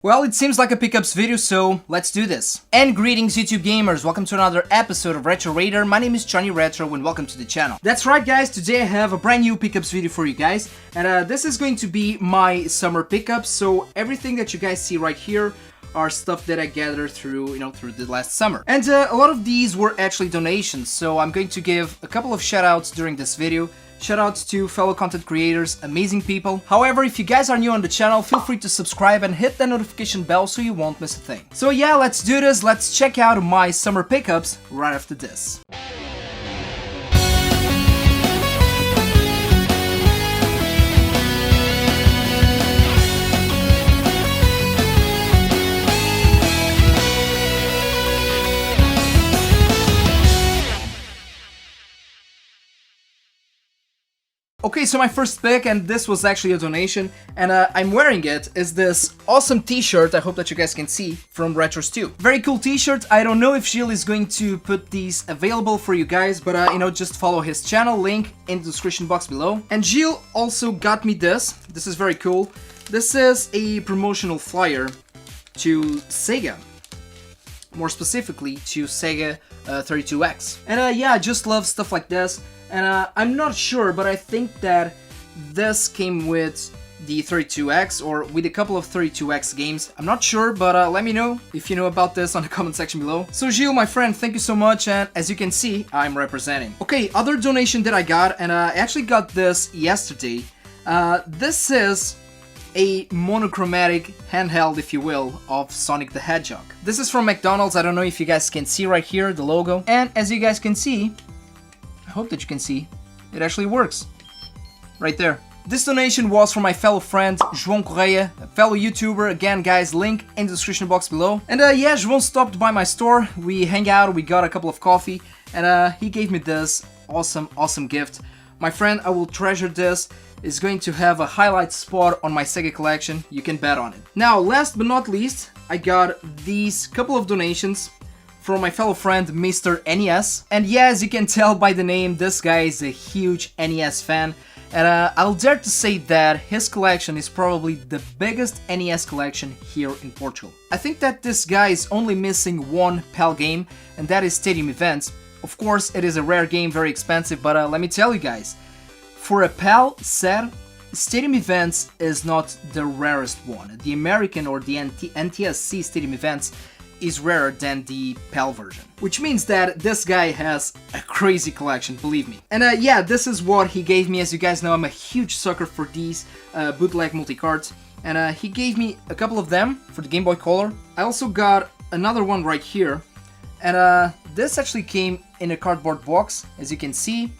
Well, it seems like a pickups video, so let's do this. And greetings YouTube gamers, welcome to another episode of Retro Raider. My name is Johnny Retro and welcome to the channel. That's right guys, today I have a brand new pickups video for you guys. And this is going to be my summer pickups, so everything that you guys see right here are stuff that I gathered through, through the last summer. And a lot of these were actually donations, so I'm going to give a couple of shoutouts during this video. Shoutouts to fellow content creators, amazing people. However, if you guys are new on the channel, feel free to subscribe and hit the notification bell so you won't miss a thing. So yeah, let's do this. Let's check out my summer pickups right after this. Okay, so my first pick, and this was actually a donation, and I'm wearing it, is this awesome t-shirt, I hope that you guys can see, from Retros 2. Very cool t-shirt. I don't know if Gilles is going to put these available for you guys, but just follow his channel, link in the description box below. And Gilles also got me this. This is very cool. This is a promotional flyer to Sega. More specifically, to Sega 32X. And yeah, I just love stuff like this. And I'm not sure, but I think that this came with the 32X or with a couple of 32X games. I'm not sure, but let me know if you know about this on the comment section below. So Gilles, my friend, thank you so much, and as you can see, I'm representing. Okay, other donation that I got, and I actually got this yesterday. This is a monochromatic handheld, if you will, of Sonic the Hedgehog. This is from McDonald's. I don't know if you guys can see right here, the logo. And as you guys can see, I hope that you can see, it actually works. Right there. This donation was from my fellow friend, João Correia, a fellow YouTuber. Again, guys, link in the description box below. And yeah, João stopped by my store. We hang out, we got a couple of coffee, and he gave me this awesome gift. My friend, I will treasure this. It's going to have a highlight spot on my Sega collection. You can bet on it. Now, last but not least, I got these couple of donations from my fellow friend, Mr. NES. And yeah, as you can tell by the name, this guy is a huge NES fan. And I'll dare to say that his collection is probably the biggest NES collection here in Portugal. I think that this guy is only missing one PAL game, and that is Stadium Events. Of course, it is a rare game, very expensive, but let me tell you guys, for a PAL set, Stadium Events is not the rarest one. The American or the NTSC Stadium Events is rarer than the PAL version. Which means that this guy has a crazy collection, believe me. And yeah, this is what he gave me. As you guys know, I'm a huge sucker for these bootleg multi-cards. And he gave me a couple of them for the Game Boy Color. I also got another one right here. And this actually came in a cardboard box, as you can see.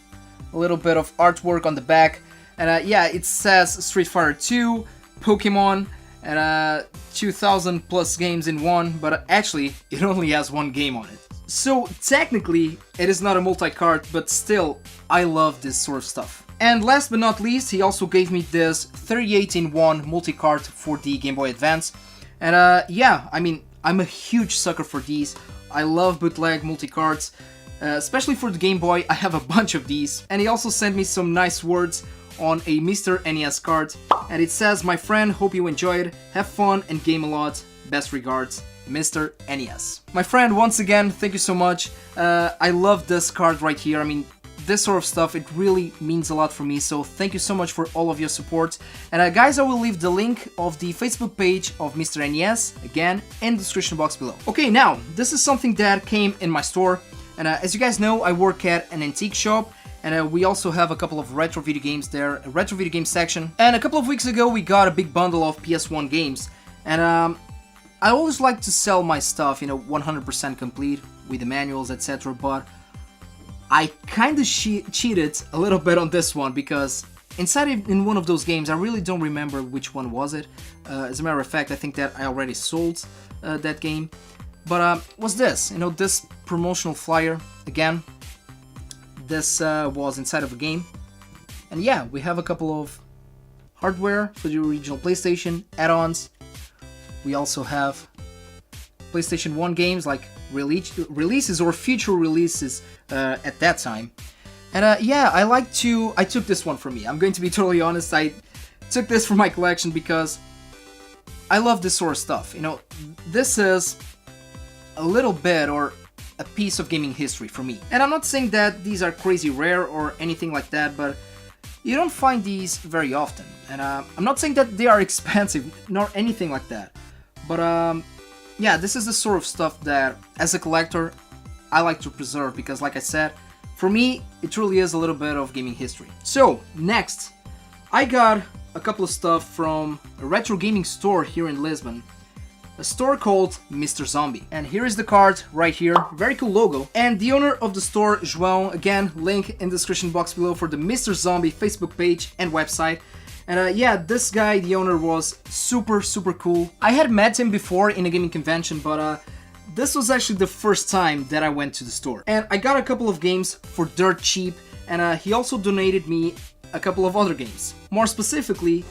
A little bit of artwork on the back. And yeah, it says Street Fighter 2, Pokemon, and 2000 plus games in one, but actually it only has one game on it. So technically it is not a multi-card, but still I love this sort of stuff. And last but not least, he also gave me this 38-in-1 multi-card for the Game Boy Advance. And yeah, I mean, I'm a huge sucker for these. I love bootleg multi-cards, especially for the Game Boy. I have a bunch of these. And he also sent me some nice words on a Mr. NES card, and it says, "My friend, hope you enjoyed, have fun and game a lot, best regards, Mr. NES." My friend, once again, thank you so much. I love this card right here. I mean, this sort of stuff, it really means a lot for me, so thank you so much for all of your support. And guys, I will leave the link of the Facebook page of Mr. NES, again, in the description box below. Okay, now, this is something that came in my store, and as you guys know, I work at an antique shop. And we also have a couple of retro video games there, a retro video game section. And a couple of weeks ago we got a big bundle of PS1 games. And I always like to sell my stuff, 100% complete with the manuals, etc. But I kinda cheated a little bit on this one because inside in one of those games, I really don't remember which one was it. As a matter of fact, I think that I already sold that game. But what's this? This promotional flyer again. This was inside of a game, and yeah, we have a couple of hardware for the original PlayStation, add-ons. We also have PlayStation 1 games like releases or future releases at that time. And yeah, I took this one for me. I'm going to be totally honest, I took this for my collection because I love this sort of stuff. You know, this is a little bit or a piece of gaming history for me. And I'm not saying that these are crazy rare or anything like that, but you don't find these very often. And I'm not saying that they are expensive, nor anything like that. But yeah, this is the sort of stuff that, as a collector, I like to preserve because, like I said, for me, it truly is a little bit of gaming history. So, next, I got a couple of stuff from a retro gaming store here in Lisbon. A store called Mr. Zombie. And here is the card right here, very cool logo. And the owner of the store, João, again, link in the description box below for the Mr. Zombie Facebook page and website. And yeah, this guy, the owner, was super cool. I had met him before in a gaming convention, but this was actually the first time that I went to the store. And I got a couple of games for dirt cheap, and he also donated me a couple of other games. More specifically,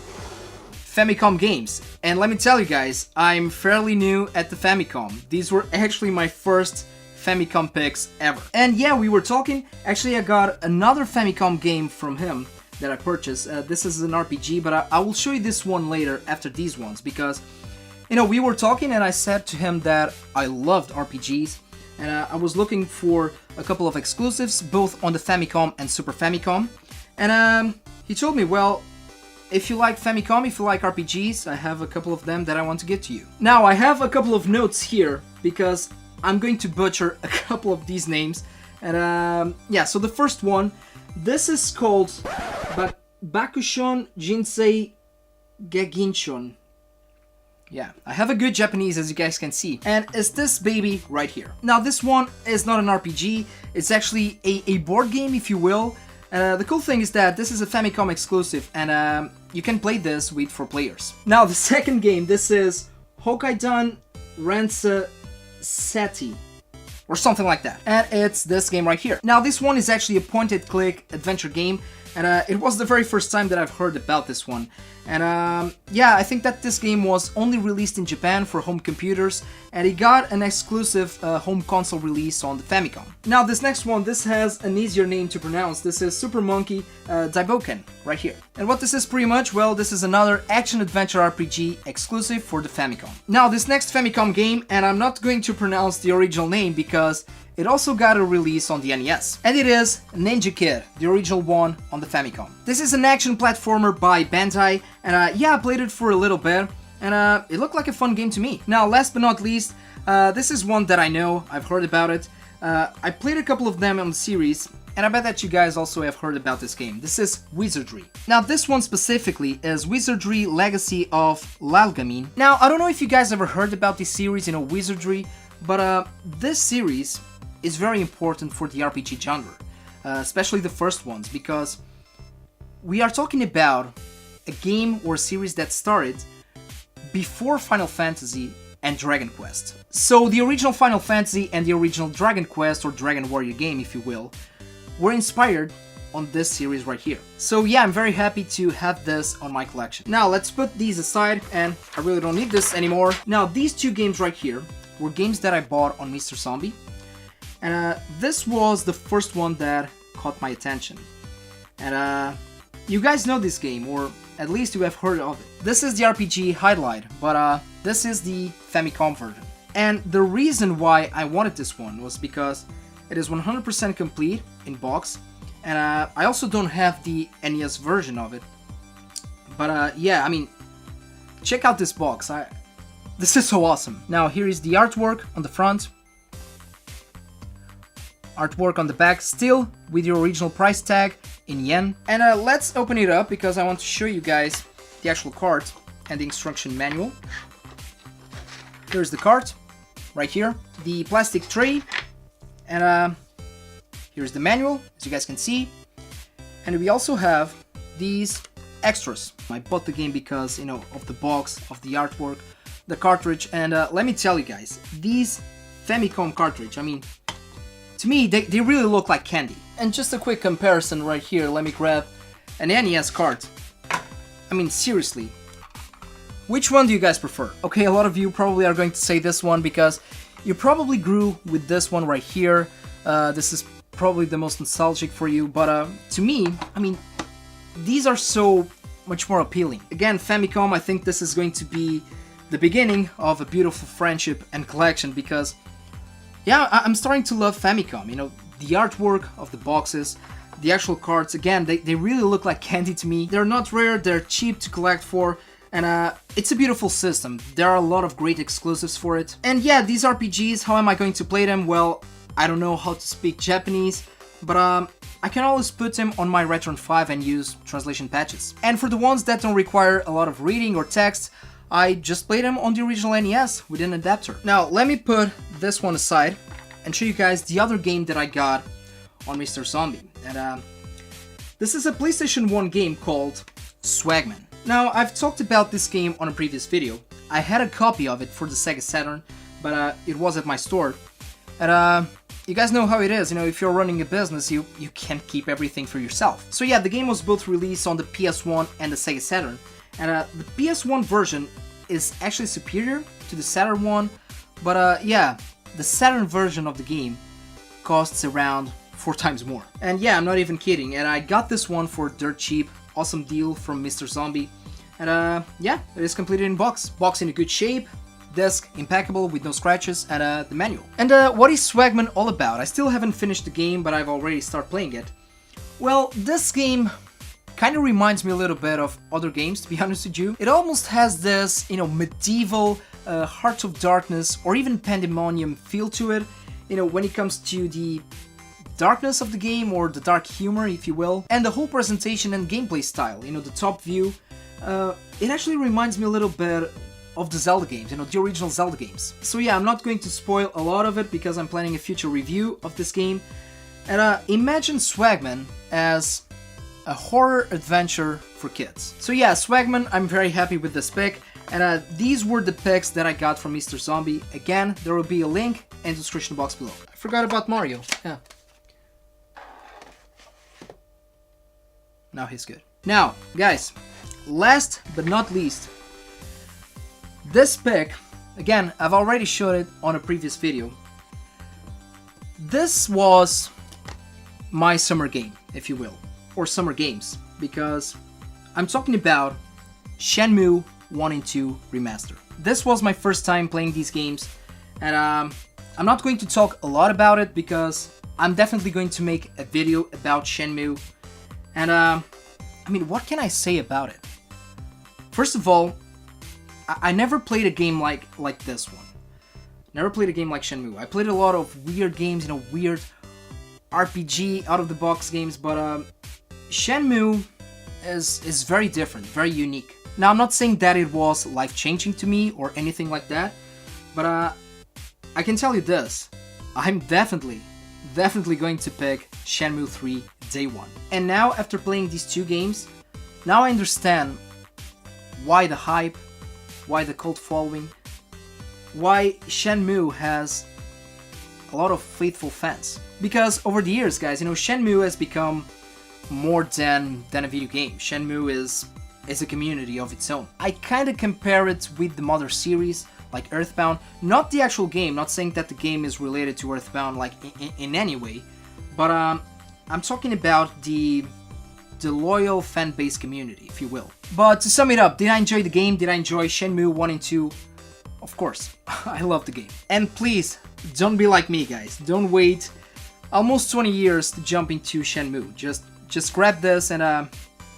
Famicom games. And let me tell you guys, I'm fairly new at the Famicom. These were actually my first Famicom picks ever. And yeah, we were talking, actually I got another Famicom game from him that I purchased. This is an RPG, but I will show you this one later after these ones, because, you know, we were talking and I said to him that I loved RPGs, and I was looking for a couple of exclusives, both on the Famicom and Super Famicom. And he told me, well, if you like Famicom, if you like RPGs, I have a couple of them that I want to get to you. Now, I have a couple of notes here, because I'm going to butcher a couple of these names. And yeah, so the first one, this is called Bakushon Jinsei Geginshon. Yeah, I have a good Japanese, as you guys can see. And it's this baby right here. Now, this one is not an RPG. It's actually a board game, if you will. The cool thing is that this is a Famicom exclusive, and you can play this with 4 players. Now, the second game, this is Hokkaidan Rensa Seti, or something like that. And it's this game right here. Now, this one is actually a point-and-click adventure game, and it was the very first time that I've heard about this one. And yeah, I think that this game was only released in Japan for home computers, and it got an exclusive home console release on the Famicom. Now, this next one, this has an easier name to pronounce. This is Super Monkey Daiboken, right here. And what this is pretty much, well, this is another action-adventure RPG exclusive for the Famicom. Now, this next Famicom game, and I'm not going to pronounce the original name because it also got a release on the NES. And it is Ninja Kid, the original one on the Famicom. This is an action platformer by Bandai, and yeah, I played it for a little bit, and it looked like a fun game to me. Now, last but not least, this is one that I know, I've heard about it. I played a couple of them on the series, and I bet that you guys also have heard about this game. This is Wizardry. Now, this one specifically is Wizardry Legacy of Lalgamin. Now, I don't know if you guys ever heard about this series, you know, Wizardry, but this series is very important for the RPG genre, especially the first ones, because we are talking about a game or series that started before Final Fantasy and Dragon Quest. So the original Final Fantasy and the original Dragon Quest, or Dragon Warrior game, if you will, were inspired on this series right here. So yeah, I'm very happy to have this on my collection. Now, let's put these aside, and I really don't need this anymore. Now, these 2 games right here were games that I bought on Mr. Zombie. And this was the first one that caught my attention. And you guys know this game, or at least you have heard of it. This is the RPG Highlight, but this is the Famicom version. And the reason why I wanted this one was because it is 100% complete in box, and I also don't have the NES version of it. But yeah, I mean, check out this box. This is so awesome. Now, here is the artwork on the front. Artwork on the back, still with your original price tag in yen. And let's open it up, because I want to show you guys the actual card and the instruction manual. Here's the card, right here, the plastic tray, and here's the manual, as you guys can see. And we also have these extras. I bought the game because, you know, of the box, of the artwork, the cartridge, and let me tell you guys, these Famicom cartridge, I mean, to me, they really look like candy. And just a quick comparison right here, let me grab an NES card. I mean, seriously, which one do you guys prefer? Okay, a lot of you probably are going to say this one, because you probably grew with this one right here. This is probably the most nostalgic for you, but to me, I mean, these are so much more appealing. Again, Famicom, I think this is going to be the beginning of a beautiful friendship and collection, because yeah, I'm starting to love Famicom. You know, the artwork of the boxes, the actual cards, again, they really look like candy to me. They're not rare, they're cheap to collect for, and it's a beautiful system. There are a lot of great exclusives for it. And yeah, these RPGs, how am I going to play them? Well, I don't know how to speak Japanese, but I can always put them on my Retron 5 and use translation patches. And for the ones that don't require a lot of reading or text, I just play them on the original NES with an adapter. Now, let me put this one aside and show you guys the other game that I got on Mr. Zombie. And this is a PlayStation 1 game called Swagman. Now, I've talked about this game on a previous video. I had a copy of it for the Sega Saturn, but it was at my store. And you guys know how it is, you know, if you're running a business, you can't keep everything for yourself. So yeah, the game was both released on the PS1 and the Sega Saturn. And the PS1 version is actually superior to the Saturn one, but yeah, the Saturn version of the game costs around 4 times more. And yeah, I'm not even kidding, and I got this one for dirt cheap, awesome deal from Mr. Zombie. And yeah, it is completed in box. Box in a good shape, disc impeccable with no scratches, and the manual. And what is Swagman all about? I still haven't finished the game, but I've already started playing it. Well, this game kind of reminds me a little bit of other games, to be honest with you. It almost has this, you know, medieval, Heart of Darkness, or even Pandemonium feel to it, you know, when it comes to the darkness of the game, or the dark humor, if you will, and the whole presentation and gameplay style, you know, the top view. It actually reminds me a little bit of the Zelda games, you know, the original Zelda games. So yeah, I'm not going to spoil a lot of it because I'm planning a future review of this game. And imagine Swagman as a horror adventure for kids. So yeah, Swagman, I'm very happy with this pick, and these were the picks that I got from Mr. Zombie. Again, there will be a link in the description box below. I forgot about Mario, yeah. Now he's good. Now, guys, last but not least, this pick, again, I've already showed it on a previous video. This was my summer game, if you will. Or summer games, because I'm talking about Shenmue 1 and 2 Remaster. This was my first time playing these games, and I'm not going to talk a lot about it because I'm definitely going to make a video about Shenmue. And I mean, what can I say about it? First of all, I never played a game like this one. Never played a game like Shenmue. I played a lot of weird games, you know, weird RPG out-of-the-box games, but Shenmue is very different, very unique. Now, I'm not saying that it was life-changing to me or anything like that, but I can tell you this. I'm definitely going to pick Shenmue 3 day one. And now, after playing these two games, now I understand why the hype, why the cult following, why Shenmue has a lot of faithful fans. Because over the years, guys, you know, Shenmue has become more than a video game. Shenmue is a community of its own. I kind of compare it with the mother series, like Earthbound. Not the actual game, not saying that the game is related to Earthbound like in any way, but I'm talking about the loyal fan base community, if you will. But to sum it up, did I enjoy the game? Did I enjoy Shenmue 1 and 2? Of course, I love the game. And please, don't be like me, guys. Don't wait almost 20 years to jump into Shenmue. Just grab this and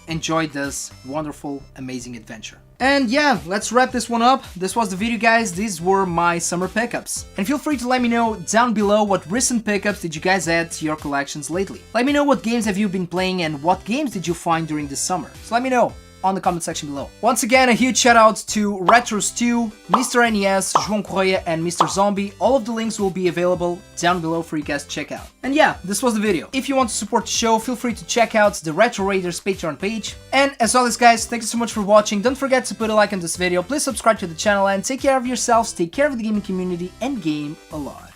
enjoy this wonderful, amazing adventure. And yeah, let's wrap this one up. This was the video, guys. These were my summer pickups. And feel free to let me know down below what recent pickups did you guys add to your collections lately. Let me know what games have you been playing and what games did you find during this summer. So let me know on the comment section below. Once again, a huge shout out to Retro2, Mr. NES, João Correia, and Mr. Zombie. All of the links will be available down below for you guys to check out. And yeah, this was the video. If you want to support the show, feel free to check out the Retro Raiders Patreon page. And as always, guys, thank you so much for watching. Don't forget to put a like on this video, please subscribe to the channel, and take care of yourselves, take care of the gaming community, and game a lot.